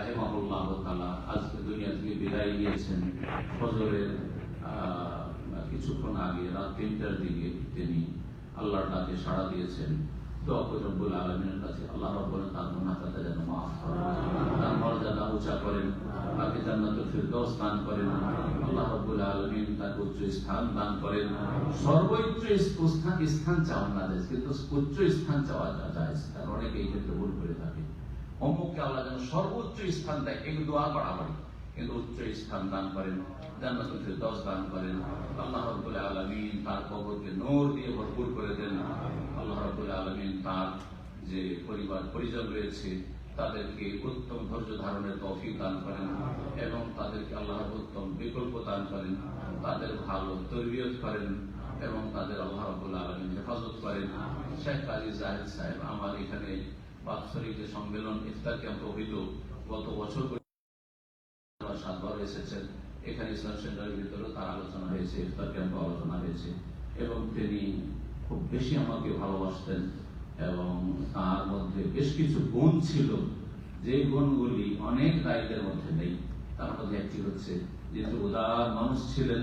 রাহিমাহুল্লাহ তাআলা আজকে দুনিয়া থেকে বিদায় নিয়েছেন। ফজরের কিছুক্ষণ আগে রাত 3টার দিকে তিনি আল্লাহর ডাকে সাড়া দিয়েছেন। দোয়া করি রব্বুল আলামিনের কাছে আল্লাহ রাব্বুল তার গুনাহ খাতা যেন মাফ করেন, তার মর্যাদা উঁচা করেন, তাকে জান্নাতুল ফিরদৌস দান করেন। আল্লাহ রাব্বুল আলামিন তাকে উচ্চ স্থান দান করেন। সর্বোচ্চ স্থান চাওয়া না যায়, কিন্তু উচ্চ স্থান চাওয়া যায়। কারণ অনেকে এই ক্ষেত্রে ভুল করে থাকে। অমুককে আল্লাহ যেন সর্বোচ্চ স্থান দেয়, এই দোয়া বাড়াবাড়ি, কিন্তু উচ্চ স্থান দান করেন, জান্নাতুল ফিরদৌস দান করেন। আল্লাহ রাব্বুল আলামিন তার কবরকে নূর দিয়ে ভরপুর করে দেন। আল্লাহ রাব্বুল আলামিন তার যে পরিবার পরিজন রয়েছে তাদেরকে উত্তম ধৈর্য ধারণের তৌফিক দান করেন এবং তাদেরকে আল্লাহ উত্তম বিকল্প দান করেন, তাদের ভালো তরবিয়ত করেন এবং তাদের আল্লাহ রাব্বুল আলামিন হেফাজত করেন। শেখ কাজী জাহিদ সাহেব আমার এখানে বাৎসরিক যে সম্মেলন ইফতার ক্যাম্প হইল, গত বছর 7 বার এসেছেন। এখানে ইসলাম সেন্টারের ভিতরে তার আলোচনা হয়েছে, ইফতার ক্যাম্প আলোচনা হয়েছে এবং তিনি খুব বেশি আমাকে ভালোবাসতেন এবং তার মধ্যে বেশ কিছু গুণ ছিল, যে গুণগুলি অনেক দায়ীদের মধ্যে নেই। তার মধ্যে একটি হচ্ছে যে উদার মানুষ ছিলেন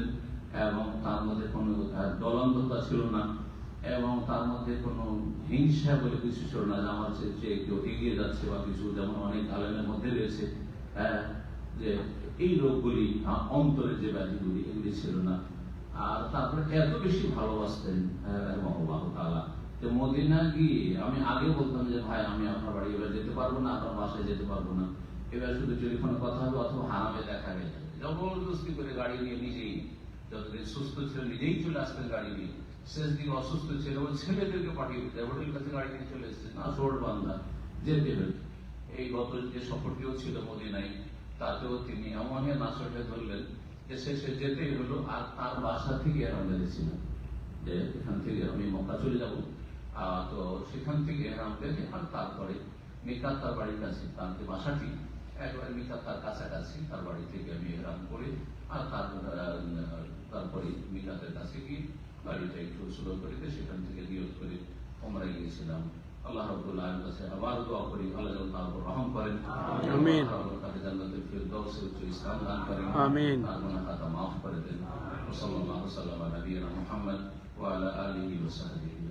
এবং তার মধ্যে কোনো দলন্ধতা ছিল না এবং তার মধ্যে কোনো হিংসা বলে কিছু ছিল না, যে আমার চেয়ে কেউ এগিয়ে যাচ্ছে বা কিছু, যেমন অনেক আলেমের মধ্যে রয়েছে যে এই রোগগুলি, অন্তরের যে ব্যাধিগুলি, এগুলি ছিল না। আর তারপরে এত বেশি ভালোবাসতেন রাহিমাহুল্লাহ তাআলা যে মদিনা গিয়ে আমি আগে বলতাম যে ভাই আমি আপনার বাড়ি এবার যেতে পারবো না, আপনার বাসায় যেতে পারবো না, এবার শুধু টেলিফোনে কথা হবে অথবা হারামে দেখা গেছে। জবরদস্তি করে গাড়ি নিয়ে নিজেই, যতদিন সুস্থ ছিল নিজেই চলে আসতেন গাড়ি নিয়ে, শেষ দিন অসুস্থ ছিল ছেলেদেরকে পাঠিয়ে দিতে, হোটেল কাছে গাড়ি নিয়ে চলে এসেছেন, আসর বান্দা যেতে হয়েছে। এই গত যে সফরটিও ছিল মদিনায়, তাতেও তিনি এমন নাচকে ধরলেন যে শেষে যেতেই হলো। আর তার বাসা থেকে এরাম বেঁধেছিলেন যে এখান থেকে আমি মক্কা চলে যাব, তো সেখান থেকে এরাম বেঁধে আর তারপরে মিকাত তার বাড়ির কাছে, তার যে বাসাটি একবারে মিকাত তার কাছাকাছি, তার বাড়ি থেকে আমি এরাম করে আর তারপরে মিকাতের কাছে গিয়ে গাড়িটা একটু স্লো করে সেখান থেকে নিয়োগ করে ওমরায় গিয়েছিলাম। আল্লাহ রাব্বুল আলামিনের কাছে আবার দোয়া করি আল্লাহ যেন তার উপর রহম করেন, আমিন, তাকে জান্নাতুল ফিরদৌসে উচ্চ স্থান দান করেন, আমিন, তার গুনাহ খাতা মাফ করে দেন। সাল্লাল্লাহু আলাইহি ওয়া সাল্লাম নবিয়্যিনা মুহাম্মদ ওয়া আলা আলিহি ওয়া সাহবিহি।